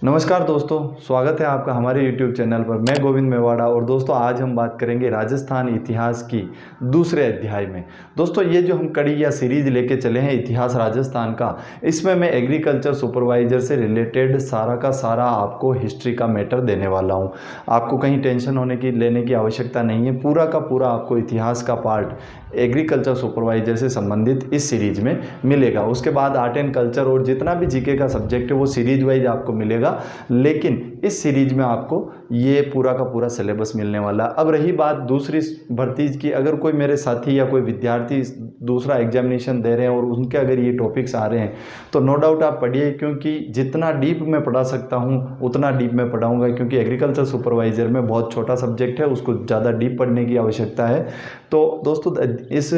नमस्कार दोस्तों, स्वागत है आपका हमारे YouTube चैनल पर। मैं गोविंद मेवाड़ा और दोस्तों आज हम बात करेंगे राजस्थान इतिहास की दूसरे अध्याय में। दोस्तों ये जो हम कड़ी या सीरीज लेके चले हैं इतिहास राजस्थान का, इसमें मैं एग्रीकल्चर सुपरवाइजर से रिलेटेड सारा का सारा आपको हिस्ट्री का मैटर देने वाला हूँ। आपको कहीं टेंशन लेने की आवश्यकता नहीं है। पूरा का पूरा आपको इतिहास का पार्ट एग्रीकल्चर सुपरवाइजर से संबंधित इस सीरीज में मिलेगा। उसके बाद आर्ट एंड कल्चर और जितना भी जीके का सब्जेक्ट है वो सीरीज वाइज आपको मिलेगा, लेकिन इस सीरीज में आपको ये पूरा का पूरा सिलेबस मिलने वाला। अब रही बात दूसरी भर्ती की, अगर कोई मेरे साथी या कोई विद्यार्थी दूसरा एग्जामिनेशन दे रहे हैं और उनके अगर ये टॉपिक्स आ रहे हैं तो नो डाउट आप पढ़िए, क्योंकि जितना डीप मैं पढ़ा सकता हूँ उतना डीप मैं पढ़ाऊँगा, क्योंकि एग्रीकल्चर सुपरवाइजर में बहुत छोटा सब्जेक्ट है, उसको ज़्यादा डीप पढ़ने की आवश्यकता है। तो दोस्तों इस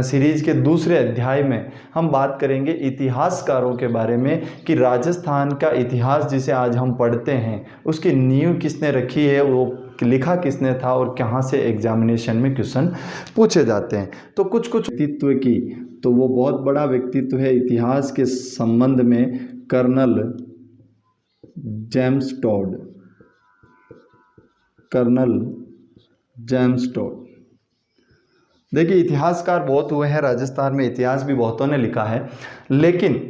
सीरीज के दूसरे अध्याय में हम बात करेंगे इतिहासकारों के बारे में कि राजस्थान का इतिहास जिसे आज हम पढ़ते हैं उसकी नींव किसने रखी है, वो लिखा किसने था और कहाँ से एग्जामिनेशन में क्वेश्चन पूछे जाते हैं। तो कुछ व्यक्तित्व की, तो वो बहुत बड़ा व्यक्तित्व है इतिहास के संबंध में, Colonel James Tod. Colonel James Tod, देखिए इतिहासकार बहुत हुए हैं राजस्थान में, इतिहास भी बहुतों ने लिखा है, लेकिन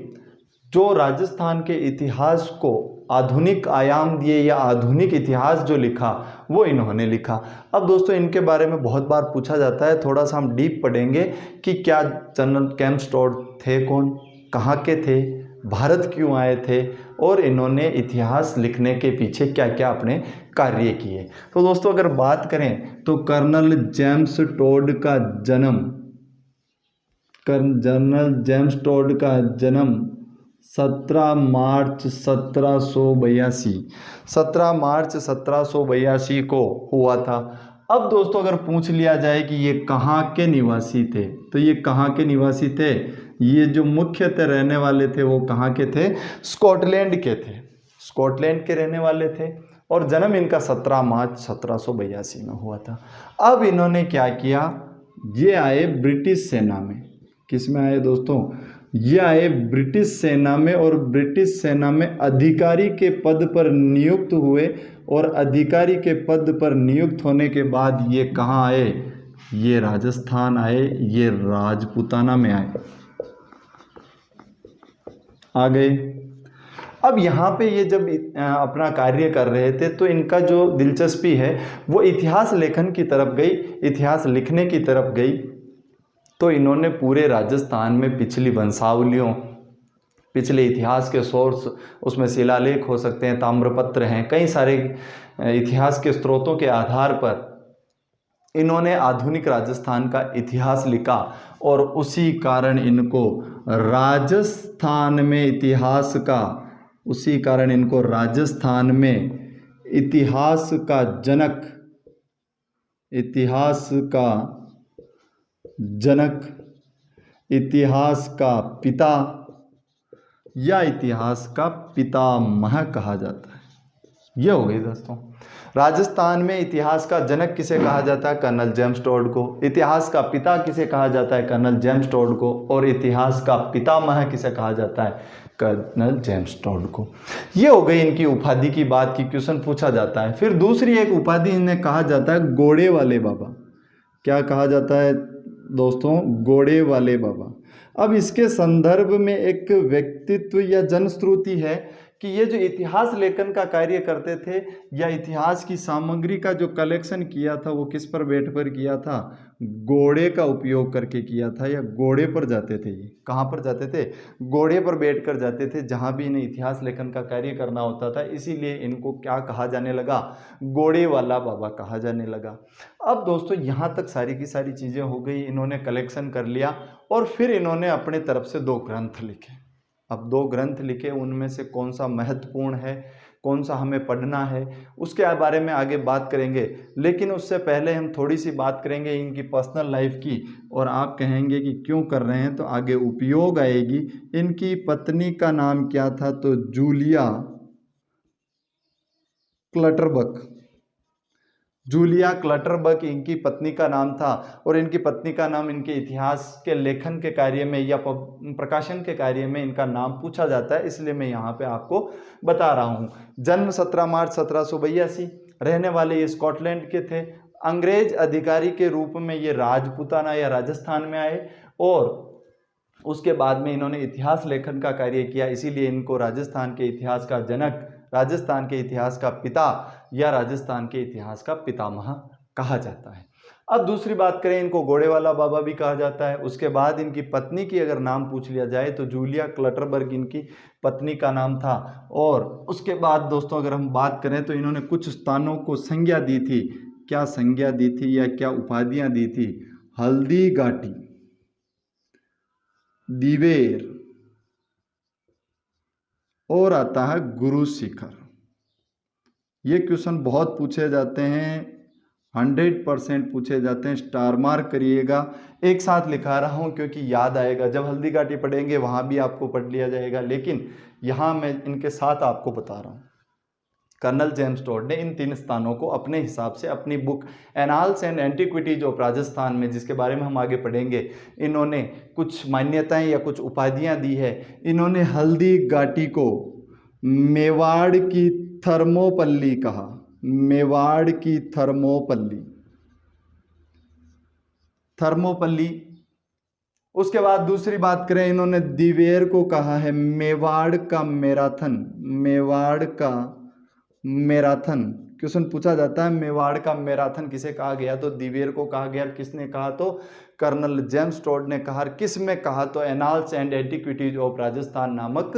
जो राजस्थान के इतिहास को आधुनिक आयाम दिए या आधुनिक इतिहास जो लिखा वो इन्होंने लिखा। अब दोस्तों इनके बारे में बहुत बार पूछा जाता है, थोड़ा सा हम डीप पढ़ेंगे कि क्या जनरल जेम्स टॉड थे कौन, कहाँ के थे, भारत क्यों आए थे और इन्होंने इतिहास लिखने के पीछे क्या क्या अपने कार्य किए। तो दोस्तों अगर बात करें तो कर्नल जेम्स टॉड का जन्म, कर्नल जेम्स टॉड का जन्म 17 मार्च 1782, 17 मार्च 1782 को हुआ था। अब दोस्तों अगर पूछ लिया जाए कि ये कहाँ के निवासी थे, तो ये कहाँ के निवासी थे, ये जो मुख्यतः रहने वाले थे वो कहाँ के थे, स्कॉटलैंड के थे, स्कॉटलैंड के रहने वाले थे और जन्म इनका 17 मार्च 1782 में हुआ था। अब इन्होंने क्या किया, ये आए ब्रिटिश सेना में। किस में आए दोस्तों, ये आए ब्रिटिश सेना में और ब्रिटिश सेना में अधिकारी के पद पर नियुक्त हुए और अधिकारी के पद पर नियुक्त होने के बाद ये कहाँ आए, ये राजस्थान आए, ये राजपूताना में आए, आ गए। अब यहाँ पे ये जब अपना कार्य कर रहे थे तो इनका जो दिलचस्पी है वो इतिहास लेखन की तरफ गई, इतिहास लिखने की तरफ गई। तो इन्होंने पूरे राजस्थान में पिछली वंशावलियों, पिछले इतिहास के सोर्स, उसमें शिलालेख हो सकते हैं, ताम्रपत्र हैं, कई सारे इतिहास के स्रोतों के आधार पर इन्होंने आधुनिक राजस्थान का इतिहास लिखा और उसी कारण इनको राजस्थान में इतिहास का, उसी कारण इनको राजस्थान में इतिहास का जनक, इतिहास का जनक, इतिहास का पिता या इतिहास का पितामह कहा जाता है। यह हो गई दोस्तों, राजस्थान में इतिहास का जनक किसे कहा जाता है, कर्नल जेम्स टॉड को। इतिहास का पिता किसे कहा जाता है, कर्नल जेम्स टॉड को। और इतिहास का पितामह किसे कहा जाता है, कर्नल जेम्स टॉड को। ये हो गई इनकी उपाधि की बात की, क्वेश्चन पूछा जाता है। फिर दूसरी एक उपाधि इन्हें कहा जाता है घोड़े वाले बाबा। क्या कहा जाता है दोस्तों, घोड़े वाले बाबा। अब इसके संदर्भ में एक व्यक्तित्व या जनश्रुति है कि ये जो इतिहास लेखन का कार्य करते थे या इतिहास की सामग्री का जो कलेक्शन किया था वो किस पर बैठ कर किया था, घोड़े का उपयोग करके किया था, या घोड़े पर जाते थे। ये कहाँ पर जाते थे, घोड़े पर बैठ कर जाते थे जहाँ भी इन्हें इतिहास लेखन का कार्य करना होता था। इसीलिए इनको क्या कहा जाने लगा, घोड़े वाला बाबा कहा जाने लगा। अब दोस्तों यहाँ तक सारी की सारी चीज़ें हो गई, इन्होंने कलेक्शन कर लिया और फिर इन्होंने अपने तरफ से 2 ग्रंथ लिखे। अब 2 ग्रंथ लिखे, उनमें से कौन सा महत्वपूर्ण है, कौन सा हमें पढ़ना है, उसके बारे में आगे बात करेंगे। लेकिन उससे पहले हम थोड़ी सी बात करेंगे इनकी पर्सनल लाइफ की, और आप कहेंगे कि क्यों कर रहे हैं, तो आगे उपयोग आएगी। इनकी पत्नी का नाम क्या था, तो जूलिया क्लटरबक, जूलिया क्लटरबर्ग इनकी पत्नी का नाम था और इनकी पत्नी का नाम इनके इतिहास के लेखन के कार्य में या प्रकाशन के कार्य में इनका नाम पूछा जाता है, इसलिए मैं यहाँ पे आपको बता रहा हूँ। जन्म 17 मार्च 1782, रहने वाले ये स्कॉटलैंड के थे। अंग्रेज अधिकारी के रूप में ये राजपूताना या राजस्थान में आए और उसके बाद में इन्होंने इतिहास लेखन का कार्य किया, इसीलिए इनको राजस्थान के इतिहास का जनक, राजस्थान के इतिहास का पिता या राजस्थान के इतिहास का पितामह कहा जाता है। अब दूसरी बात करें, इनको घोड़े वाला बाबा भी कहा जाता है। उसके बाद इनकी पत्नी की अगर नाम पूछ लिया जाए तो जूलिया क्लटरबर्ग इनकी पत्नी का नाम था। और उसके बाद दोस्तों अगर हम बात करें तो इन्होंने कुछ स्थानों को संज्ञा दी थी। क्या संज्ञा दी थी या क्या उपाधियां दी थी? हल्दी घाटी, दिवेर और आता है गुरु शिखर। ये क्वेश्चन बहुत पूछे जाते हैं, 100% पूछे जाते हैं। स्टार मार्क करिएगा, एक साथ लिखा रहा हूं क्योंकि याद आएगा। जब हल्दी घाटी पढ़ेंगे वहां भी आपको पढ़ लिया जाएगा, लेकिन यहां मैं इनके साथ आपको बता रहा हूं। कर्नल जेम्स टोड ने इन 3 स्थानों को अपने हिसाब से अपनी book annals and antiquities of Rajasthan में, जिसके बारे में हम आगे पढ़ेंगे, इन्होंने कुछ मान्यताएं या कुछ उपाधियां दी है। इन्होंने हल्दी घाटी को मेवाड़ की थर्मोपल्ली कहा, मेवाड़ की थर्मोपल्ली, थर्मोपल्ली। उसके बाद दूसरी बात करें, इन्होंने दिवेर को कहा है मेवाड़ का मैराथन, मेवाड़ का मैराथन। क्वेश्चन पूछा जाता है मेवाड़ का मैराथन किसे कहा गया? तो दिवेर को कहा गया। किसने कहा? तो कर्नल जेम्स टोड ने कहा। किस में कहा? तो annals and antiquities of Rajasthan नामक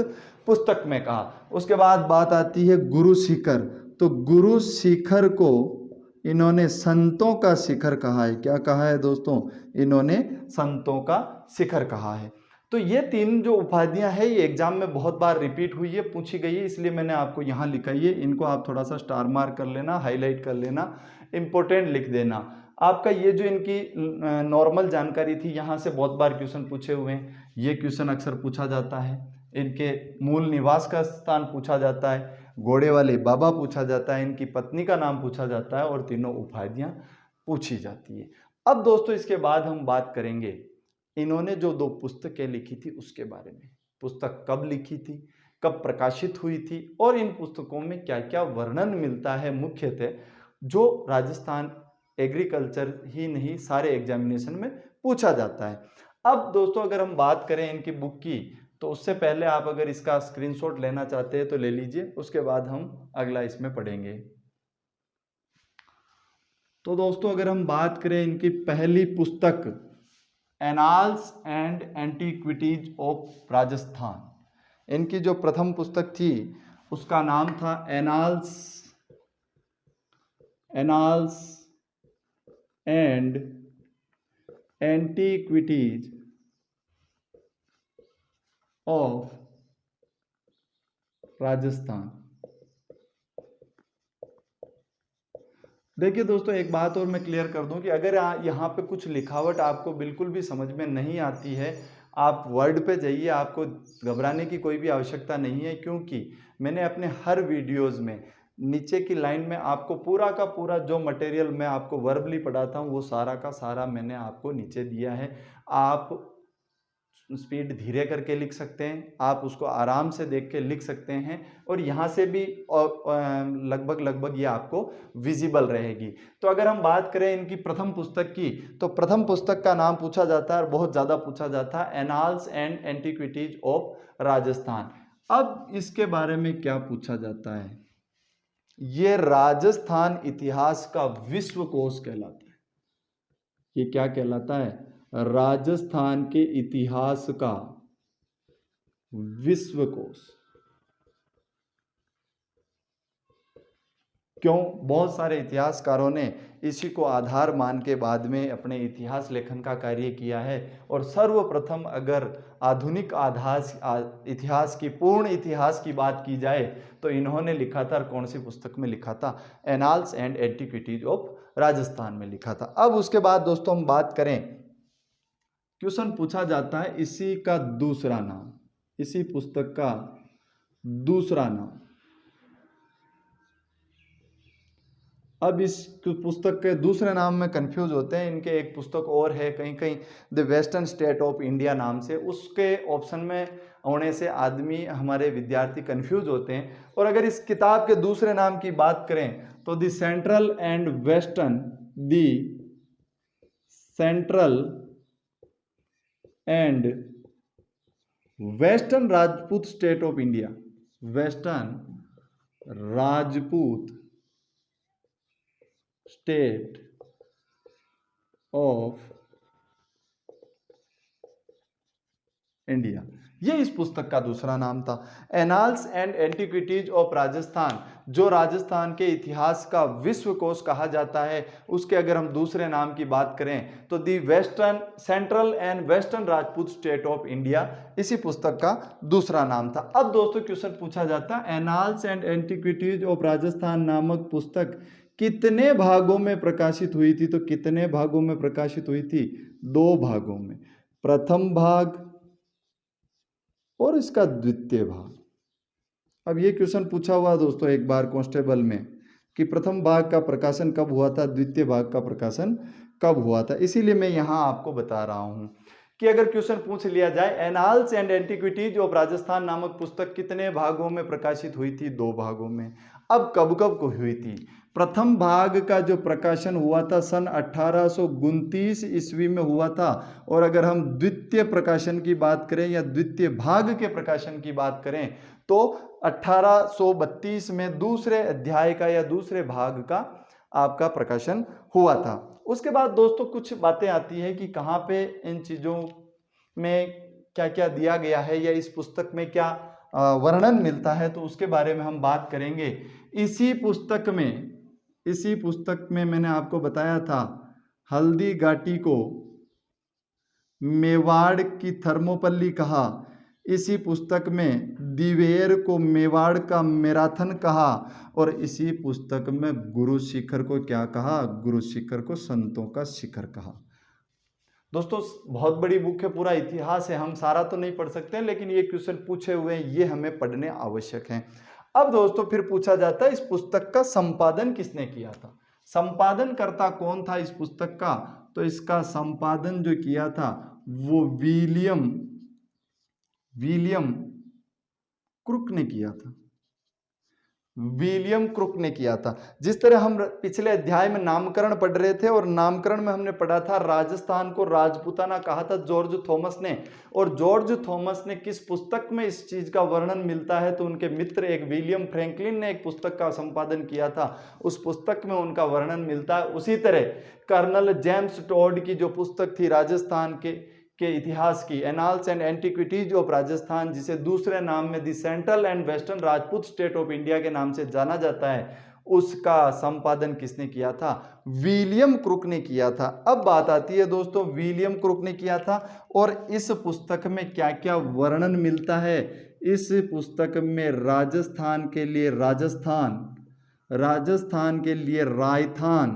पुस्तक में कहा। उसके बाद बात आती है गुरु शिखर। तो गुरु शिखर को इन्होंने संतों का शिखर कहा है। क्या कहा है दोस्तों? इन्होंने संतों का शिखर कहा है। तो ये 3 जो उपाधियां हैं ये एग्जाम में बहुत बार रिपीट हुई है, पूछी गई है, इसलिए मैंने आपको यहाँ लिखा है। इनको आप थोड़ा सा स्टार मार्क कर लेना, हाईलाइट कर लेना, इंपॉर्टेंट लिख देना। आपका ये जो इनकी नॉर्मल जानकारी थी, यहाँ से बहुत बार क्वेश्चन पूछे हुए हैं। ये क्वेश्चन अक्सर पूछा जाता है। इनके मूल निवास का स्थान पूछा जाता है, घोड़े वाले बाबा पूछा जाता है, इनकी पत्नी का नाम पूछा जाता है और तीनों उपाधियां पूछी जाती है। अब दोस्तों इसके बाद हम बात करेंगे इन्होंने जो 2 पुस्तकें लिखी थी उसके बारे में। पुस्तक कब लिखी थी, कब प्रकाशित हुई थी और इन पुस्तकों में क्या क्या वर्णन मिलता है, मुख्यतः जो राजस्थान एग्रीकल्चर ही नहीं सारे एग्जामिनेशन में पूछा जाता है। अब दोस्तों अगर हम बात करें इनकी बुक की, तो उससे पहले आप अगर इसका स्क्रीनशॉट लेना चाहते हैं तो ले लीजिए, उसके बाद हम अगला इसमें पढ़ेंगे। तो दोस्तों अगर हम बात करें इनकी पहली पुस्तक annals and antiquities of Rajasthan, इनकी जो प्रथम पुस्तक थी उसका नाम था annals and antiquities of Rajasthan. देखिए दोस्तों एक बात और मैं क्लियर कर दूं कि अगर यहाँ पे कुछ लिखावट आपको बिल्कुल भी समझ में नहीं आती है, आप वर्ड पे जाइए, आपको घबराने की कोई भी आवश्यकता नहीं है, क्योंकि मैंने अपने हर वीडियोस में नीचे की लाइन में आपको पूरा का पूरा जो मटेरियल मैं आपको वर्बली पढ़ाता हूँ वो सारा का सारा मैंने आपको नीचे दिया है। आप स्पीड धीरे करके लिख सकते हैं, आप उसको आराम से देख के लिख सकते हैं और यहाँ से भी लगभग ये आपको विजिबल रहेगी। तो अगर हम बात करें इनकी प्रथम पुस्तक की, तो प्रथम पुस्तक का नाम पूछा जाता है और बहुत ज़्यादा पूछा जाता है, annals and antiquities of Rajasthan. अब इसके बारे में क्या पूछा जाता है? ये राजस्थान इतिहास का विश्वकोश कहलाता है। ये क्या कहलाता है? राजस्थान के इतिहास का विश्वकोश। क्यों? बहुत सारे इतिहासकारों ने इसी को आधार मान के बाद में अपने इतिहास लेखन का कार्य किया है। और सर्वप्रथम अगर आधुनिक इतिहास की पूर्ण इतिहास की बात की जाए तो इन्होंने लिखा था, कौन सी पुस्तक में लिखा था? Annals and antiquities of Rajasthan में लिखा था। अब उसके बाद दोस्तों हम बात करें, क्वेश्चन पूछा जाता है इसी का दूसरा नाम, इसी पुस्तक का दूसरा नाम। अब इस पुस्तक के दूसरे नाम में कंफ्यूज होते हैं, इनके एक पुस्तक और है कहीं कहीं the western state of India नाम से, उसके ऑप्शन में होने से आदमी हमारे विद्यार्थी कंफ्यूज होते हैं। और अगर इस किताब के दूसरे नाम की बात करें तो the central and western Rajput state of India, western Rajput state of India, ये इस पुस्तक का दूसरा नाम था। Annals and antiquities of Rajasthan, जो राजस्थान के इतिहास का विश्वकोश कहा जाता है, उसके अगर हम दूसरे नाम की बात करें तो the central and western Rajput state of India, इसी पुस्तक का दूसरा नाम था। अब दोस्तों क्वेश्चन पूछा जाता है, annals and antiquities of Rajasthan नामक पुस्तक कितने भागों में प्रकाशित हुई थी? तो कितने भागों में प्रकाशित हुई थी? 2 भागों में, प्रथम भाग और इसका द्वितीय भाग। अब ये क्वेश्चन पूछा हुआ दोस्तों एक बार कांस्टेबल में कि प्रथम भाग का प्रकाशन कब हुआ था, द्वितीय भाग का प्रकाशन कब हुआ था, इसीलिए मैं यहाँ आपको बता रहा हूँ कि अगर क्वेश्चन पूछ लिया जाए annals and antiquities of Rajasthan नामक पुस्तक कितने भागों में प्रकाशित हुई थी? 2 भागों में। अब कब कब को हुई थी? प्रथम भाग का जो प्रकाशन हुआ था सन 1829 ईस्वी में हुआ था, और अगर हम द्वितीय प्रकाशन की बात करें या द्वितीय भाग के प्रकाशन की बात करें तो 1832 में दूसरे अध्याय का या दूसरे भाग का आपका प्रकाशन हुआ था। उसके बाद दोस्तों कुछ बातें आती है कि कहाँ पे इन चीज़ों में क्या क्या दिया गया है या इस पुस्तक में क्या वर्णन मिलता है, तो उसके बारे में हम बात करेंगे। इसी पुस्तक में मैंने आपको बताया था हल्दी घाटी को मेवाड़ की थर्मोपल्ली कहा, इसी पुस्तक में दिवेर को मेवाड़ का मैराथन कहा, और इसी पुस्तक में गुरु शिखर को क्या कहा? गुरु शिखर को संतों का शिखर कहा। दोस्तों बहुत बड़ी बुक है, पूरा इतिहास है, हम सारा तो नहीं पढ़ सकते, लेकिन ये क्वेश्चन पूछे हुए हैं, ये हमें पढ़ने आवश्यक हैं। अब दोस्तों फिर पूछा जाता है इस पुस्तक का संपादन किसने किया था? संपादन करता कौन था इस पुस्तक का? तो इसका संपादन जो किया था वो विलियम क्रुक ने किया था। विलियम क्रुक ने किया था। जिस तरह हम पिछले अध्याय में नामकरण पढ़ रहे थे, और नामकरण में हमने पढ़ा था राजस्थान को राजपूताना कहा था जॉर्ज थॉमस ने, और जॉर्ज थॉमस ने किस पुस्तक में इस चीज का वर्णन मिलता है? तो उनके मित्र एक विलियम फ्रैंकलिन ने एक पुस्तक का संपादन किया था, उस पुस्तक में उनका वर्णन मिलता है। उसी तरह कर्नल जेम्स टॉड की जो पुस्तक थी राजस्थान के इतिहास की, annals and antiquities of Rajasthan, जिसे दूसरे नाम में the central and western Rajput state of India के नाम से जाना जाता है, उसका संपादन किसने किया था? विलियम क्रुक ने किया था। अब बात आती है दोस्तों, विलियम क्रुक ने किया था, और इस पुस्तक में क्या क्या वर्णन मिलता है? इस पुस्तक में राजस्थान के लिए रायथान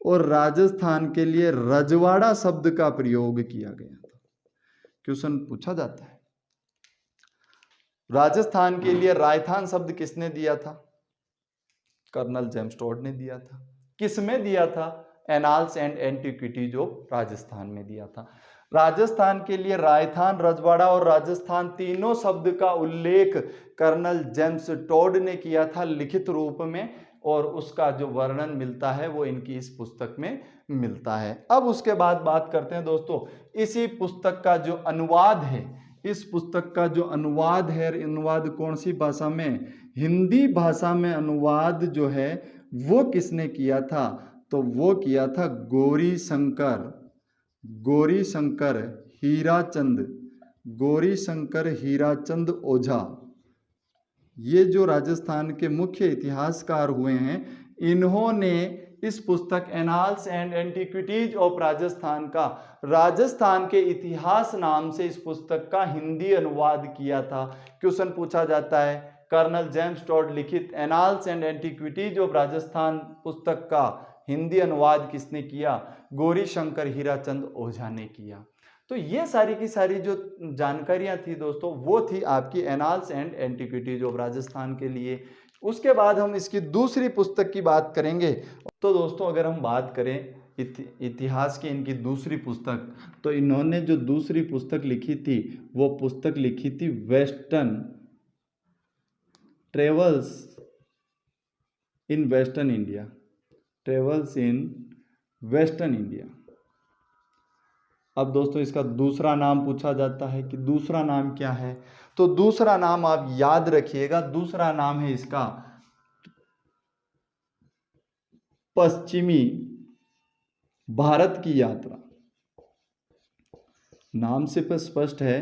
और राजस्थान के लिए रजवाड़ा शब्द का प्रयोग किया गया था। क्वेश्चन पूछा जाता है राजस्थान के लिए रायथान शब्द किसने दिया था? कर्नल जेम्स टॉड ने दिया था। किस में दिया था? Annals and antiquities of Rajasthan में दिया था। राजस्थान के लिए रायथान, रजवाड़ा और राजस्थान तीनों शब्द का उल्लेख कर्नल जेम्स टॉड ने किया था लिखित रूप में, और उसका जो वर्णन मिलता है वो इनकी इस पुस्तक में मिलता है। अब उसके बाद बात करते हैं दोस्तों इसी पुस्तक का जो अनुवाद है, इस पुस्तक का जो अनुवाद है, अनुवाद कौन सी भाषा में? हिंदी भाषा में अनुवाद जो है वो किसने किया था? तो वो किया था गौरी शंकर हीराचंद ओझा। ये जो राजस्थान के मुख्य इतिहासकार हुए हैं, इन्होंने इस पुस्तक annals and antiquities of Rajasthan का राजस्थान के इतिहास नाम से इस पुस्तक का हिंदी अनुवाद किया था। क्वेश्चन पूछा जाता है कर्नल जेम्स टॉड लिखित annals and antiquities of Rajasthan पुस्तक का हिंदी अनुवाद किसने किया? गौरी शंकर हीराचंद ओझा ने किया। तो ये सारी की सारी जो जानकारियां थी दोस्तों वो थी आपकी annals and antiquities of Rajasthan के लिए। उसके बाद हम इसकी दूसरी पुस्तक की बात करेंगे। तो दोस्तों अगर हम बात करें इतिहास की इनकी दूसरी पुस्तक, तो इन्होंने जो दूसरी पुस्तक लिखी थी वो पुस्तक लिखी थी western travels in western India, travels in western India. अब दोस्तों इसका दूसरा नाम पूछा जाता है कि दूसरा नाम क्या है, तो दूसरा नाम आप याद रखिएगा, दूसरा नाम है इसका पश्चिमी भारत की यात्रा। नाम से पर स्पष्ट है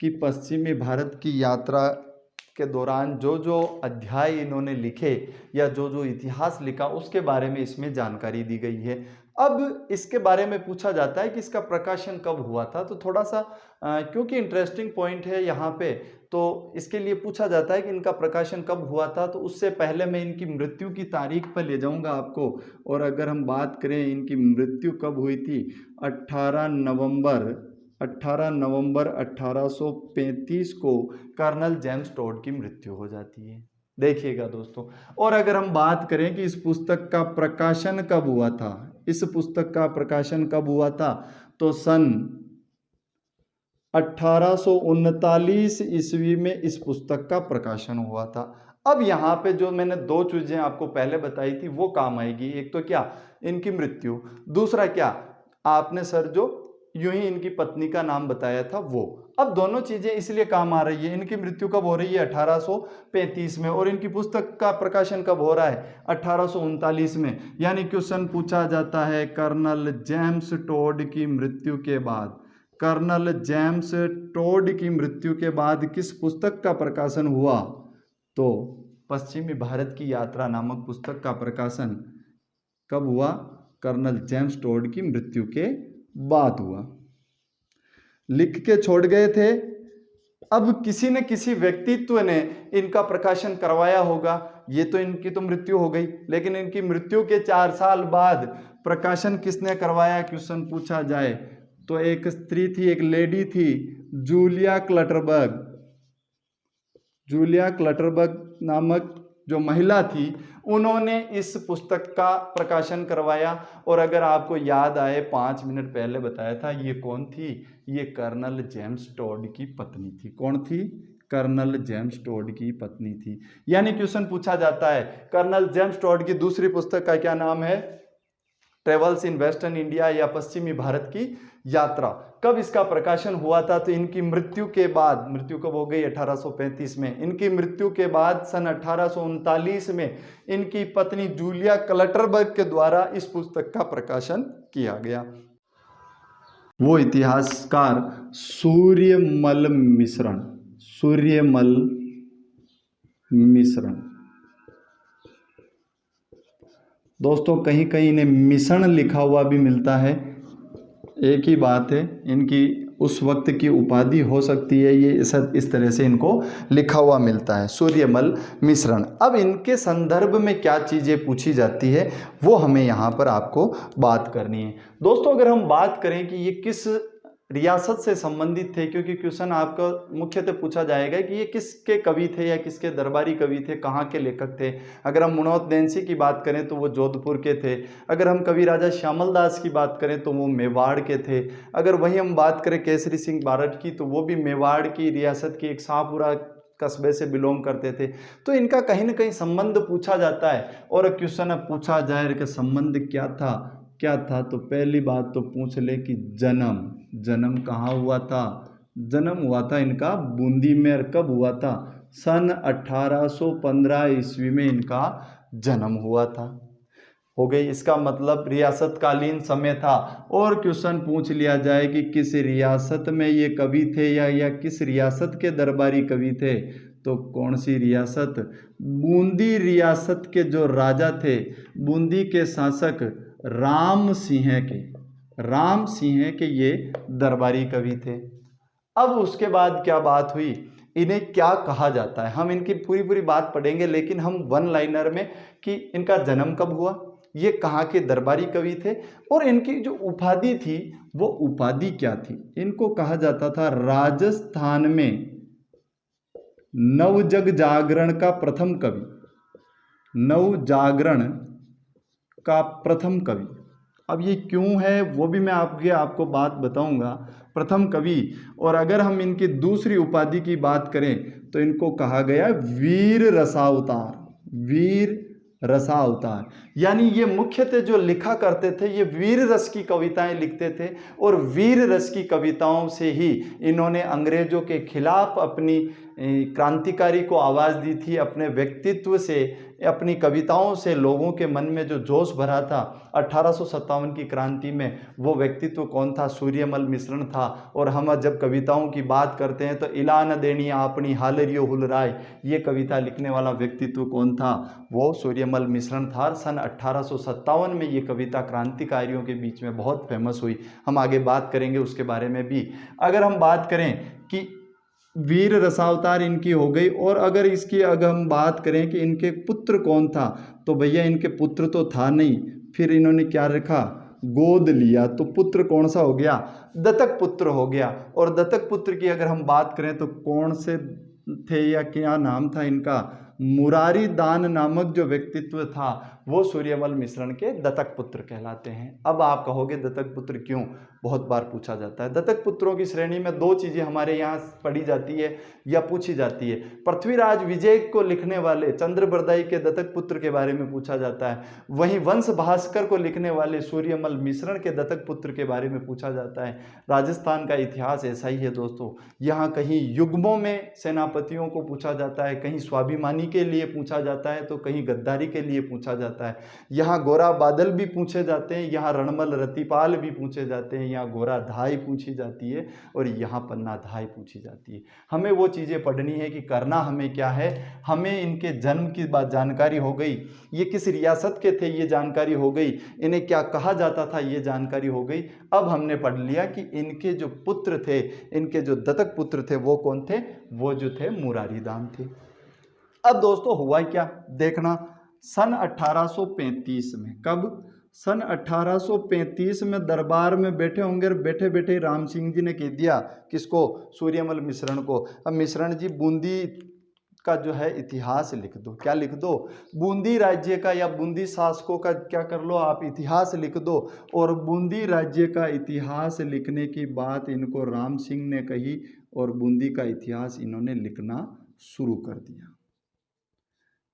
कि पश्चिमी भारत की यात्रा के दौरान जो जो अध्याय इन्होंने लिखे या जो जो इतिहास लिखा उसके बारे में इसमें जानकारी दी गई है। अब इसके बारे में पूछा जाता है कि इसका प्रकाशन कब हुआ था, तो थोड़ा सा क्योंकि इंटरेस्टिंग पॉइंट है यहाँ पे, तो इसके लिए पूछा जाता है कि इनका प्रकाशन कब हुआ था। तो उससे पहले मैं इनकी मृत्यु की तारीख पर ले जाऊंगा आपको। और अगर हम बात करें इनकी मृत्यु कब हुई थी, 18 नवंबर 1835 को कर्नल जेम्स टॉड की मृत्यु हो जाती है। देखिएगा दोस्तों, और अगर हम बात करें कि इस पुस्तक का प्रकाशन कब हुआ था, इस पुस्तक का प्रकाशन कब हुआ था, तो सन 1839 ईस्वी में इस पुस्तक का प्रकाशन हुआ था। अब यहाँ पे जो मैंने दो चीजें आपको पहले बताई थी वो काम आएगी। एक तो क्या, इनकी मृत्यु, दूसरा क्या, आपने सर जो यूं ही इनकी पत्नी का नाम बताया था वो। अब दोनों चीजें इसलिए काम आ रही है, इनकी मृत्यु कब हो रही है 1835 में, और इनकी पुस्तक का प्रकाशन कब हो रहा है 1839 में। यानी क्वेश्चन पूछा जाता है कर्नल जेम्स टॉड की मृत्यु के बाद, कर्नल जेम्स टॉड की मृत्यु के बाद किस पुस्तक का प्रकाशन हुआ, तो पश्चिमी भारत की यात्रा नामक पुस्तक का प्रकाशन कब हुआ, कर्नल जेम्स टॉड की मृत्यु के बाद हुआ। लिख के छोड़ गए थे, अब किसी न किसी व्यक्तित्व ने इनका प्रकाशन करवाया होगा। ये तो इनकी तो मृत्यु हो गई, लेकिन इनकी मृत्यु के 4 साल बाद प्रकाशन किसने करवाया, क्वेश्चन पूछा जाए तो एक स्त्री थी, एक लेडी थी, जूलिया क्लटरबर्ग। जूलिया क्लटरबर्ग नामक जो महिला थी, उन्होंने इस पुस्तक का प्रकाशन करवाया। और अगर आपको याद आए 5 मिनट पहले बताया था, ये कौन थी, ये कर्नल जेम्स टॉड की पत्नी थी। कौन थी, कर्नल जेम्स टॉड की पत्नी थी। यानी क्वेश्चन पूछा जाता है कर्नल जेम्स टॉड की दूसरी पुस्तक का क्या नाम है, ट्रेवल्स इन वेस्टर्न इंडिया या पश्चिमी भारत की यात्रा। कब इसका प्रकाशन हुआ था, तो इनकी मृत्यु के बाद, मृत्यु कब हो गई 1835 में, इनकी मृत्यु के बाद सन 1839 में इनकी पत्नी जूलिया क्लटरबर्ग के द्वारा इस पुस्तक का प्रकाशन किया गया। वो इतिहासकार सूर्यमल मिश्रण, सूर्यमल मिश्रण। दोस्तों कहीं कहीं इन्हें मिश्रण लिखा हुआ भी मिलता है, एक ही बात है, इनकी उस वक्त की उपाधि हो सकती है, ये इस तरह से इनको लिखा हुआ मिलता है, सूर्यमल मिश्रण। अब इनके संदर्भ में क्या चीज़ें पूछी जाती है वो हमें यहाँ पर आपको बात करनी है। दोस्तों अगर हम बात करें कि ये किस रियासत से संबंधित थे, क्योंकि क्वेश्चन आपका मुख्यतः पूछा जाएगा कि ये किसके कवि थे या किसके दरबारी कवि थे, कहाँ के लेखक थे। अगर हम मुनौतदेंसी की बात करें तो वो जोधपुर के थे। अगर हम कवि राजा श्यामल दास की बात करें तो वो मेवाड़ के थे। अगर वही हम बात करें केसरी सिंह बारठ की तो वो भी मेवाड़ की रियासत की एक शाहपुरा कस्बे से बिलोंग करते थे। तो इनका कहीं ना कहीं संबंध पूछा जाता है। और क्वेश्चन अब पूछा जाए कि संबंध क्या था, तो पहली बात तो पूछ ले कि जन्म कहाँ हुआ था। जन्म हुआ था इनका बूंदी में। और कब हुआ था, सन 1815 ईस्वी में इनका जन्म हुआ था। हो गई, इसका मतलब रियासतकालीन समय था। और क्वेश्चन पूछ लिया जाए कि किस रियासत में ये कवि थे या किस रियासत के दरबारी कवि थे, तो कौन सी रियासत, बूंदी रियासत के जो राजा थे, बूंदी के शासक राम सिंह के ये दरबारी कवि थे। अब उसके बाद क्या बात हुई, इन्हें क्या कहा जाता है, हम इनकी पूरी बात पढ़ेंगे, लेकिन हम वन लाइनर में कि इनका जन्म कब हुआ, ये कहाँ के दरबारी कवि थे, और इनकी जो उपाधि थी वो उपाधि क्या थी। इनको कहा जाता था राजस्थान में नवजग जागरण का प्रथम कवि। नवजागरण का प्रथम कवि। अब ये क्यों है वो भी मैं आपको बात बताऊंगा। प्रथम कवि, और अगर हम इनकी दूसरी उपाधि की बात करें तो इनको कहा गया वीर रसावतार। वीर रसावतार, यानी ये मुख्यतः जो लिखा करते थे ये वीर रस की कविताएं लिखते थे, और वीर रस की कविताओं से ही इन्होंने अंग्रेजों के खिलाफ अपनी क्रांतिकारी को आवाज़ दी थी। अपने व्यक्तित्व से, अपनी कविताओं से लोगों के मन में जो जोश भरा था 1857 की क्रांति में, वो व्यक्तित्व कौन था? सूर्यमल मिश्रण था। और हम जब कविताओं की बात करते हैं तो इला न देनी अपनी हालरियो हुलराय, ये कविता लिखने वाला व्यक्तित्व कौन था? वो सूर्यमल मिश्रण था। सन 1857 में ये कविता क्रांतिकारियों के बीच में बहुत फेमस हुई। हम आगे बात करेंगे उसके बारे में भी। अगर हम बात करें कि वीर रसावतार इनकी हो गई, और अगर हम बात करें कि इनके पुत्र कौन था, तो भैया इनके पुत्र तो था नहीं, फिर इन्होंने क्या रखा? गोद लिया। तो पुत्र कौन सा हो गया? दत्तक पुत्र हो गया। और दत्तक पुत्र की अगर हम बात करें तो कौन से थे या क्या नाम था इनका? मुरारी दान नामक जो व्यक्तित्व था वो सूर्यमल मिश्रण के दत्तक पुत्र कहलाते हैं। अब आप कहोगे दत्तक पुत्र क्यों? बहुत बार पूछा जाता है। दत्तक पुत्रों की श्रेणी में दो चीज़ें हमारे यहाँ पढ़ी जाती है या पूछी जाती है। पृथ्वीराज विजय को लिखने वाले चंद्रबरदाई के दत्तक पुत्र के बारे में पूछा जाता है। वहीं वंश भास्कर को लिखने वाले सूर्यमल मिश्रण के दत्तक पुत्र के बारे में पूछा जाता है। राजस्थान का इतिहास ऐसा ही है दोस्तों। यहाँ कहीं युग्मों में सेनापतियों को पूछा जाता है, कहीं स्वाभिमानी के लिए पूछा जाता है, तो कहीं गद्दारी के लिए पूछा जाता है। यहाँ गोरा बादल भी पूछे जाते हैं, यहाँ रणमल रतिपाल भी पूछे जाते हैं, यहाँ गोरा धाई पूछी जाती है, और यहाँ पन्ना धाई पूछी जाती है। हमें वो चीज़ें पढ़नी है कि करना हमें क्या है। हमें इनके जन्म की बात जानकारी हो गई, ये किस रियासत के थे ये जानकारी हो गई, इन्हें क्या कहा जाता था ये जानकारी हो गई। अब हमने पढ़ लिया कि इनके जो पुत्र थे, इनके जो दत्तक पुत्र थे वो कौन थे? वो जो थे मुरारी दान थे। अब दोस्तों हुआ क्या देखना, सन 1835 में, कब? सन 1835 में दरबार में बैठे होंगे, बैठे बैठे राम सिंह जी ने कह दिया, किसको? सूर्यमल मिश्रण को, अब मिश्रण जी बूंदी का जो है इतिहास लिख दो। क्या लिख दो? बूंदी राज्य का या बूंदी शासकों का क्या कर लो आप? इतिहास लिख दो। और बूंदी राज्य का इतिहास लिखने की बात इनको राम सिंह ने कही, और बूंदी का इतिहास इन्होंने लिखना शुरू कर दिया,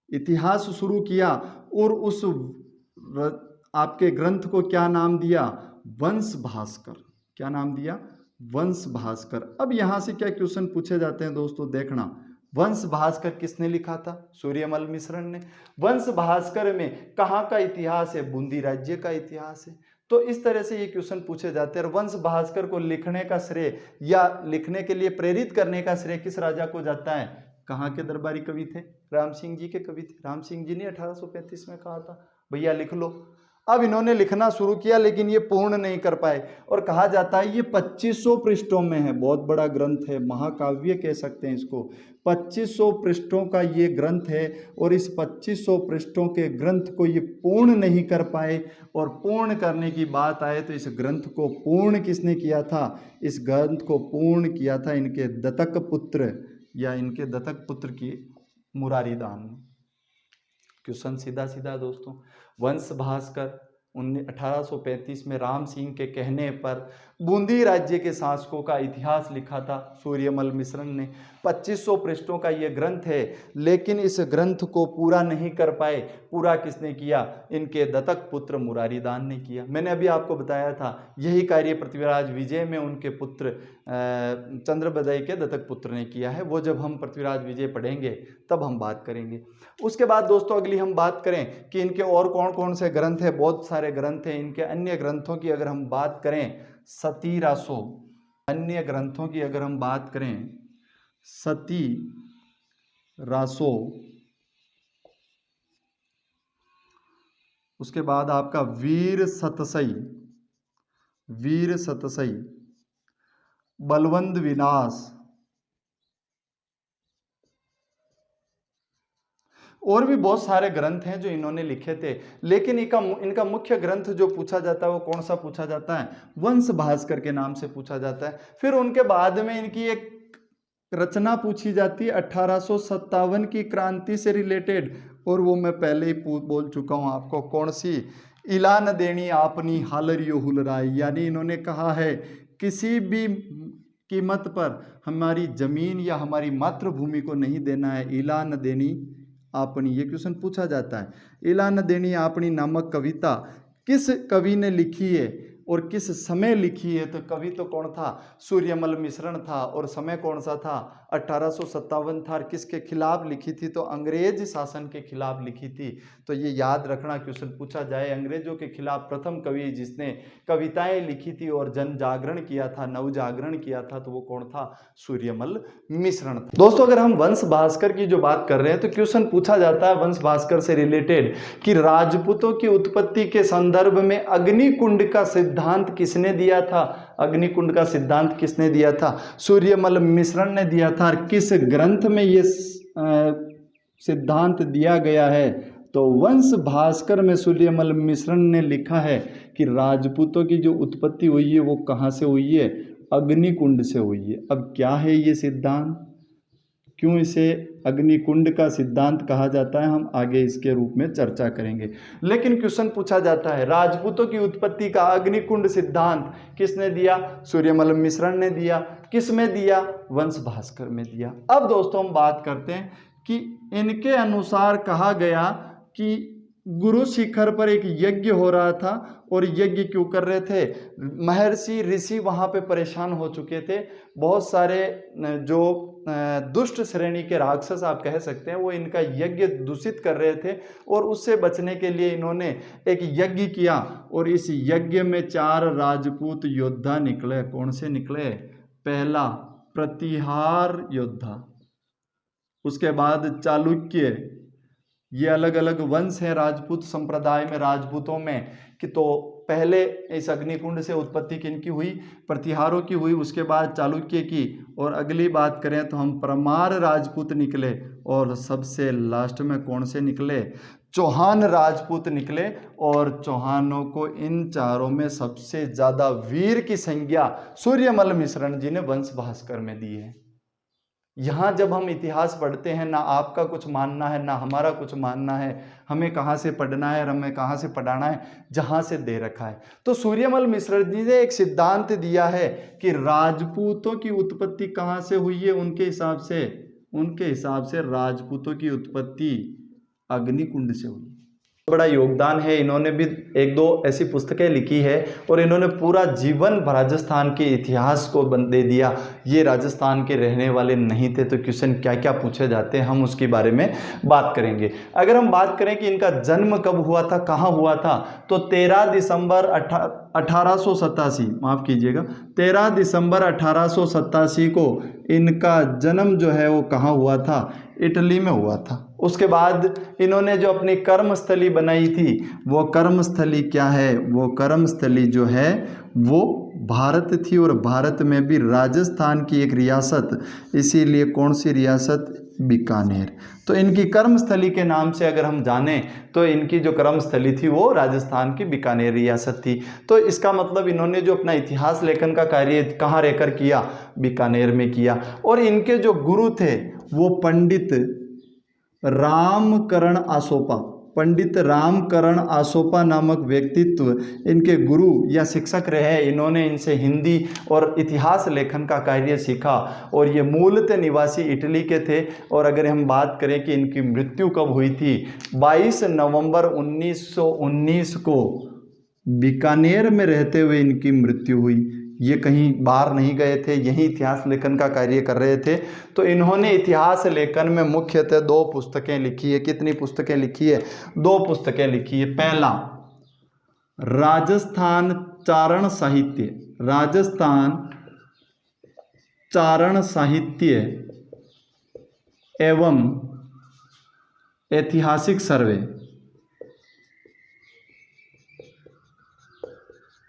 इतिहास शुरू किया। और उस आपके ग्रंथ को क्या नाम दिया? वंश भास्कर। क्या नाम दिया? वंश भास्कर। अब यहां से क्या क्वेश्चन पूछे जाते हैं दोस्तों, देखना। वंश भास्कर किसने लिखा था? सूर्यमल मिश्रण ने। वंश भास्कर में कहाँ का इतिहास है? बूंदी राज्य का इतिहास है। तो इस तरह से ये क्वेश्चन पूछे जाते हैं। और वंश भास्कर को लिखने का श्रेय या लिखने के लिए प्रेरित करने का श्रेय किस राजा को जाता है? कहाँ के दरबारी कवि थे? राम सिंह जी के कवि थे। राम सिंह जी ने 1835 में कहा था भैया लिख लो। अब इन्होंने लिखना शुरू किया, लेकिन ये पूर्ण नहीं कर पाए, और कहा जाता है ये 2500 पृष्ठों में है। बहुत बड़ा ग्रंथ है, महाकाव्य कह सकते हैं इसको। 2500 पृष्ठों का ये ग्रंथ है, और इस 2500 पृष्ठों के ग्रंथ को ये पूर्ण नहीं कर पाए। और पूर्ण करने की बात आए तो इस ग्रंथ को पूर्ण किसने किया था? इस ग्रंथ को पूर्ण किया था इनके दत्तक पुत्र, या इनके दत्तक पुत्र की मुरारी दान। क्वेश्चन सीधा सीधा दोस्तों। वंश भास्कर 1835 में राम सिंह के कहने पर बूंदी राज्य के शासकों का इतिहास लिखा था सूर्यमल मिश्रण ने। 2500 पृष्ठों का ये ग्रंथ है, लेकिन इस ग्रंथ को पूरा नहीं कर पाए। पूरा किसने किया? इनके दत्तक पुत्र मुरारी दान ने किया। मैंने अभी आपको बताया था यही कार्य पृथ्वीराज विजय में उनके पुत्र चंद्रबरदाई के दत्तक पुत्र ने किया है। वो जब हम पृथ्वीराज विजय पढ़ेंगे तब हम बात करेंगे। उसके बाद दोस्तों अगली हम बात करें कि इनके और कौन कौन से ग्रंथ हैं। बहुत सारे ग्रंथ हैं इनके। अन्य ग्रंथों की अगर हम बात करें, सती रासो। अन्य ग्रंथों की अगर हम बात करें, सती रासो। उसके बाद आपका वीर सतसई, वीर सतसई, बलवंत विनाश, और भी बहुत सारे ग्रंथ हैं जो इन्होंने लिखे थे। लेकिन इनका मुख्य ग्रंथ जो पूछा जाता है वो कौन सा पूछा जाता है? वंश भास्कर के नाम से पूछा जाता है। फिर उनके बाद में इनकी एक रचना पूछी जाती है 1857 की क्रांति से रिलेटेड। और वो मैं पहले ही बोल चुका हूँ आपको, कौन सी, इला न देनी आपनी हालरियो हुलराई, यानी इन्होंने कहा है किसी भी कीमत पर हमारी ज़मीन या हमारी मातृभूमि को नहीं देना है। इला न देनी आपनी, ये क्वेश्चन पूछा जाता है। इला न देनी आपनी नामक कविता किस कवि ने लिखी है और किस समय लिखी है? तो कवि तो कौन था? सूर्यमल मिश्रण था। और समय कौन सा था? 1857 था। किसके खिलाफ लिखी थी? तो अंग्रेज शासन के खिलाफ लिखी थी। तो ये याद रखना, क्वेश्चन पूछा जाए, अंग्रेजों के खिलाफ प्रथम कवि जिसने कविताएं लिखी थी और जन जागरण किया था, नव जागरण किया था, तो वो कौन था? सूर्यमल मिश्रण था। दोस्तों अगर हम वंश भास्कर की जो बात कर रहे हैं तो क्वेश्चन पूछा जाता है वंश भास्कर से रिलेटेड कि राजपूतों की उत्पत्ति के संदर्भ में अग्निकुंड का सिद्धांत किसने दिया था? अग्निकुंड का सिद्धांत किसने दिया था? सूर्यमल मिश्रण ने दिया था। किस ग्रंथ में ये सिद्धांत दिया गया है? तो वंश भास्कर में सूर्यमल मिश्रण ने लिखा है कि राजपूतों की जो उत्पत्ति हुई है वो कहाँ से हुई है? अग्निकुंड से हुई है। अब क्या है ये सिद्धांत, क्यों इसे अग्निकुंड का सिद्धांत कहा जाता है, हम आगे इसके रूप में चर्चा करेंगे। लेकिन क्वेश्चन पूछा जाता है राजपूतों की उत्पत्ति का अग्निकुंड सिद्धांत किसने दिया? सूर्यमल मिश्रण ने दिया। किस में दिया? वंश भास्कर में दिया। अब दोस्तों हम बात करते हैं कि इनके अनुसार कहा गया कि गुरु शिखर पर एक यज्ञ हो रहा था और यज्ञ क्यों कर रहे थे? महर्षि ऋषि वहाँ पे परेशान हो चुके थे। बहुत सारे जो दुष्ट श्रेणी के राक्षस आप कह सकते हैं वो इनका यज्ञ दूषित कर रहे थे और उससे बचने के लिए इन्होंने एक यज्ञ किया और इस यज्ञ में 4 राजपूत योद्धा निकले। कौन से निकले? पहला प्रतिहार योद्धा, उसके बाद चालुक्य। ये अलग अलग वंश हैं राजपूत संप्रदाय में, राजपूतों में कि तो पहले इस अग्निकुंड से उत्पत्ति किनकी हुई? प्रतिहारों की हुई। उसके बाद चालुक्य की, और अगली बात करें तो हम परमार राजपूत निकले और सबसे लास्ट में कौन से निकले? चौहान राजपूत निकले। और चौहानों को इन चारों में सबसे ज़्यादा वीर की संज्ञा सूर्यमल मिश्रण जी ने वंश भास्कर में दी है। यहाँ जब हम इतिहास पढ़ते हैं ना आपका कुछ मानना है ना हमारा कुछ मानना है, हमें कहाँ से पढ़ना है और हमें कहाँ से पढ़ाना है, जहाँ से दे रखा है। तो सूर्यमल मिश्र जी ने एक सिद्धांत दिया है कि राजपूतों की उत्पत्ति कहाँ से हुई है। उनके हिसाब से राजपूतों की उत्पत्ति अग्निकुंड से हुई। बड़ा योगदान है, इन्होंने भी 1-2 ऐसी पुस्तकें लिखी है और इन्होंने पूरा जीवन राजस्थान के इतिहास को दे दिया। ये राजस्थान के रहने वाले नहीं थे तो क्वेश्चन क्या क्या पूछे जाते हैं हम उसके बारे में बात करेंगे। अगर हम बात करें कि इनका जन्म कब हुआ था, कहाँ हुआ था, तो 13 दिसंबर 1887, माफ़ कीजिएगा, 13 दिसंबर 1887 को इनका जन्म जो है वो कहाँ हुआ था? इटली में हुआ था। उसके बाद इन्होंने जो अपनी कर्मस्थली बनाई थी वो कर्मस्थली क्या है? वो कर्मस्थली जो है वो भारत थी और भारत में भी राजस्थान की एक रियासत, इसीलिए कौन सी रियासत? बीकानेर। तो इनकी कर्मस्थली के नाम से अगर हम जानें तो इनकी जो कर्मस्थली थी वो राजस्थान की बीकानेर रियासत थी। तो इसका मतलब इन्होंने जो अपना इतिहास लेखन का कार्य कहाँ रहकर किया? बीकानेर में किया। और इनके जो गुरु थे वो पंडित रामकरण आसोपा, पंडित रामकरण आसोपा नामक व्यक्तित्व इनके गुरु या शिक्षक रहे। इन्होंने इनसे हिंदी और इतिहास लेखन का कार्य सीखा और ये मूलतः निवासी इटली के थे। और अगर हम बात करें कि इनकी मृत्यु कब हुई थी, 22 नवंबर 1919 को बीकानेर में रहते हुए इनकी मृत्यु हुई। ये कहीं बाहर नहीं गए थे, यही इतिहास लेखन का कार्य कर रहे थे। तो इन्होंने इतिहास लेखन में मुख्यतः 2 पुस्तकें लिखी है। कितनी पुस्तकें लिखी है? 2 पुस्तकें लिखी है। पहला राजस्थान चारण साहित्य, राजस्थान चारण साहित्य एवं ऐतिहासिक सर्वे,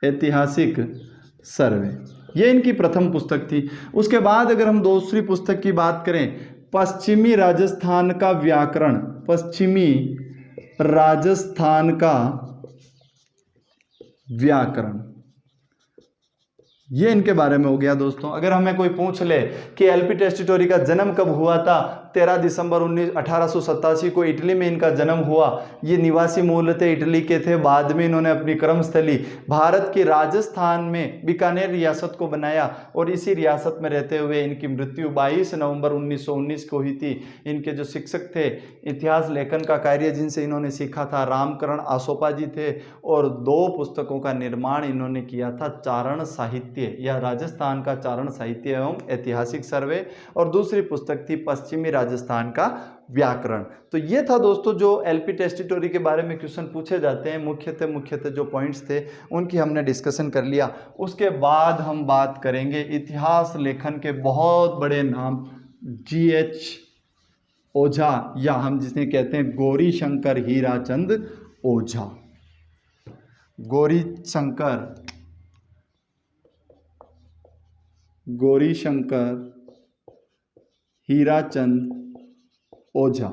ऐतिहासिक सर्वे, ये इनकी प्रथम पुस्तक थी। उसके बाद अगर हम दूसरी पुस्तक की बात करें, पश्चिमी राजस्थान का व्याकरण, पश्चिमी राजस्थान का व्याकरण, ये इनके बारे में हो गया। दोस्तों अगर हमें कोई पूछ ले कि एलपी टेस्टिटोरी का जन्म कब हुआ था, 13 दिसंबर 1887 को इटली में इनका जन्म हुआ। ये निवासी मूलतः इटली के थे। बाद में इन्होंने अपनी कर्मस्थली भारत के राजस्थान में बीकानेर रियासत को बनाया और इसी रियासत में रहते हुए इनकी मृत्यु 22 नवंबर 1919 को हुई थी। इनके जो शिक्षक थे इतिहास लेखन का कार्य जिनसे इन्होंने सीखा था, रामकरण आसोपा जी थे, और 2 पुस्तकों का निर्माण इन्होंने किया था, चारण साहित्य या राजस्थान का चारण साहित्य एवं ऐतिहासिक सर्वे, और दूसरी पुस्तक थी पश्चिमी राजस्थान का व्याकरण। तो ये था दोस्तों जो एलपी टेस्टिटोरी के बारे में क्वेश्चन पूछे जाते हैं, मुख्यतः जो पॉइंट्स थे उनकी हमने डिस्कशन कर लिया। उसके बाद हम बात करेंगे इतिहास लेखन के बहुत बड़े नाम GH ओझा, या हम जिसे कहते हैं गौरी शंकर हीराचंद ओझा। गौरी शंकर हीराचंद ओझा।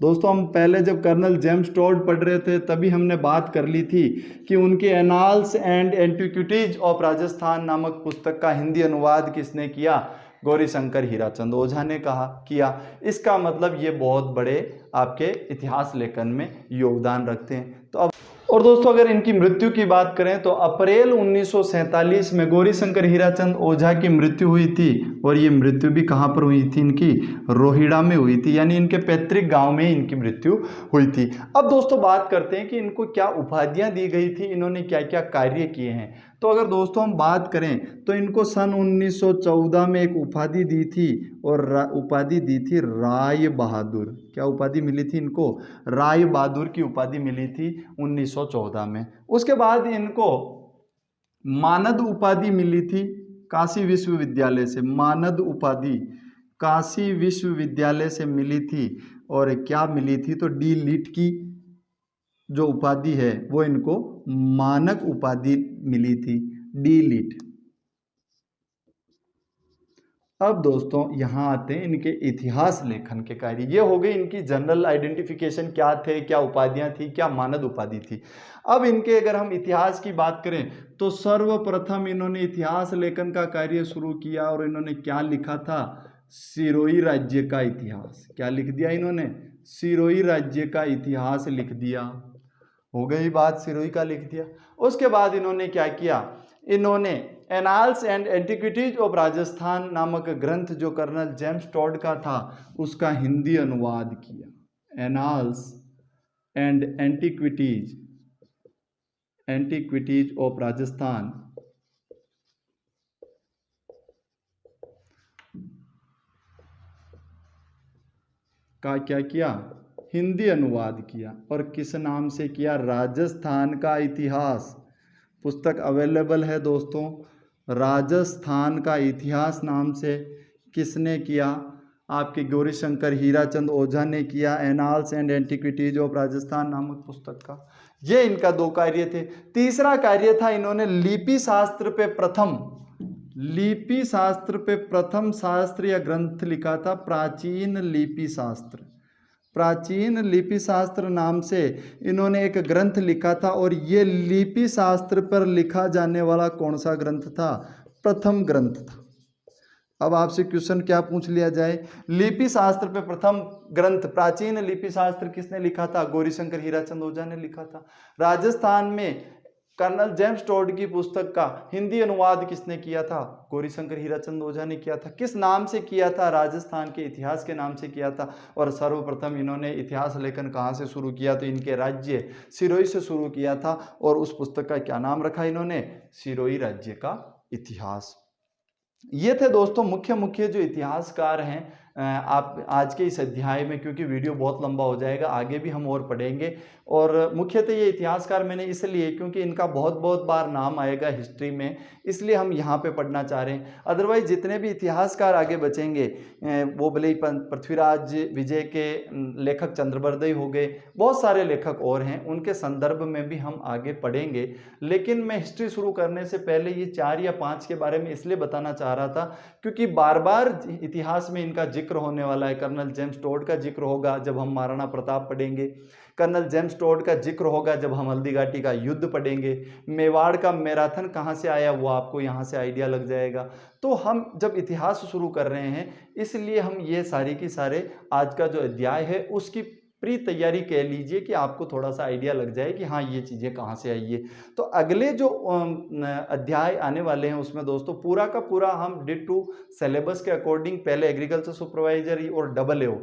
दोस्तों हम पहले जब कर्नल जेम्स टोड पढ़ रहे थे तभी हमने बात कर ली थी कि उनके annals and antiquities of Rajasthan नामक पुस्तक का हिंदी अनुवाद किसने किया? गौरी शंकर हीराचंद ओझा ने किया। इसका मतलब ये बहुत बड़े आपके इतिहास लेखन में योगदान रखते हैं। तो अब और दोस्तों अगर इनकी मृत्यु की बात करें तो अप्रैल 1947 में गौरी शंकर हीराचंद ओझा की मृत्यु हुई थी, और ये मृत्यु भी कहाँ पर हुई थी? इनकी रोहिड़ा में हुई थी, यानी इनके पैतृक गांव में इनकी मृत्यु हुई थी। अब दोस्तों बात करते हैं कि इनको क्या उपाधियां दी गई थी, इन्होंने क्या क्या कार्य किए हैं। तो अगर दोस्तों हम बात करें तो इनको सन 1914 में एक उपाधि दी थी, और उपाधि दी थी राय बहादुर। क्या उपाधि मिली थी इनको? राय बहादुर की उपाधि मिली थी 1914 में। उसके बाद इनको मानद उपाधि मिली थी काशी विश्वविद्यालय से। मानद उपाधि काशी विश्वविद्यालय से मिली थी, और क्या मिली थी? तो डी लिट की जो उपाधि है वो इनको मानक उपाधि मिली थी, डी लिट। अब दोस्तों यहाँ आते हैं इनके इतिहास लेखन के कार्य। ये हो गई इनकी जनरल आइडेंटिफिकेशन, क्या थे, क्या उपाधियाँ थी, क्या मानद उपाधि थी। अब इनके अगर हम इतिहास की बात करें तो सर्वप्रथम इन्होंने इतिहास लेखन का कार्य शुरू किया, और इन्होंने क्या लिखा था? सिरोही राज्य का इतिहास। क्या लिख दिया इन्होंने? सिरोही राज्य का इतिहास लिख दिया। हो गई बात, सिरोही का लिख दिया। उसके बाद इन्होंने क्या किया? इन्होंने annals and antiquities of Rajasthan नामक ग्रंथ जो कर्नल जेम्स टोड का था उसका हिंदी अनुवाद किया। Annals and antiquities of Rajasthan का क्या किया? हिंदी अनुवाद किया। और किस नाम से किया? राजस्थान का इतिहास। पुस्तक अवेलेबल है दोस्तों, राजस्थान का इतिहास नाम से किसने किया? आपके गौरी शंकर हीराचंद ओझा ने किया, annals and antiquities of Rajasthan नामक पुस्तक का। ये इनका 2 कार्य थे। तीसरा कार्य था इन्होंने लिपि शास्त्र पे प्रथम शास्त्र या ग्रंथ लिखा था, प्राचीन लिपि शास्त्र। प्राचीन लिपि शास्त्र नाम से इन्होंने एक ग्रंथ लिखा था, और ये लिपि शास्त्र पर लिखा जाने वाला कौन सा ग्रंथ था? प्रथम ग्रंथ था। अब आपसे क्वेश्चन क्या पूछ लिया जाए? लिपि शास्त्र पे प्रथम ग्रंथ प्राचीन लिपि शास्त्र किसने लिखा था? गौरी शंकर हीराचंद ओझा ने लिखा था। राजस्थान में कर्नल जेम्स टोड की पुस्तक का हिंदी अनुवाद किसने किया था? गौरी शंकर हीराचंद ओझा ने किया था। किस नाम से किया था? राजस्थान के इतिहास के नाम से किया था। और सर्वप्रथम इन्होंने इतिहास लेखन कहाँ से शुरू किया? तो इनके राज्य सिरोही से शुरू किया था, और उस पुस्तक का क्या नाम रखा इन्होंने? सिरोही राज्य का इतिहास। ये थे दोस्तों मुख्य जो इतिहासकार हैं आप आज के इस अध्याय में, क्योंकि वीडियो बहुत लंबा हो जाएगा, आगे भी हम और पढ़ेंगे। और मुख्यतः ये इतिहासकार मैंने इसलिए क्योंकि इनका बहुत बार नाम आएगा हिस्ट्री में, इसलिए हम यहाँ पे पढ़ना चाह रहे हैं। अदरवाइज जितने भी इतिहासकार आगे बचेंगे वो भले ही पृथ्वीराज विजय के लेखक चंद्रबरदई हो गए, बहुत सारे लेखक और हैं, उनके संदर्भ में भी हम आगे पढ़ेंगे। लेकिन मैं हिस्ट्री शुरू करने से पहले ये 4 या 5 के बारे में इसलिए बताना चाह रहा था क्योंकि बार बार इतिहास में इनका जिक्र होने वाला है, कर्नल जेम्स टोड का जिक्र होगा जब हम महाराणा प्रताप पढ़ेंगे, कर्नल जेम्स टोड का जिक्र होगा जब हम हल्दीघाटी का युद्ध पढ़ेंगे, मेवाड़ का मैराथन कहाँ से आया वो आपको यहाँ से आइडिया लग जाएगा। तो हम जब इतिहास शुरू कर रहे हैं इसलिए हम ये सारी की सारे आज का जो अध्याय है उसकी प्री तैयारी कह लीजिए कि आपको थोड़ा सा आइडिया लग जाए कि हाँ ये चीज़ें कहाँ से आई है। तो अगले जो अध्याय आने वाले हैं उसमें दोस्तों पूरा का पूरा हम डिड टू सिलेबस के अकॉर्डिंग पहले एग्रीकल्चर सुपरवाइजर और AA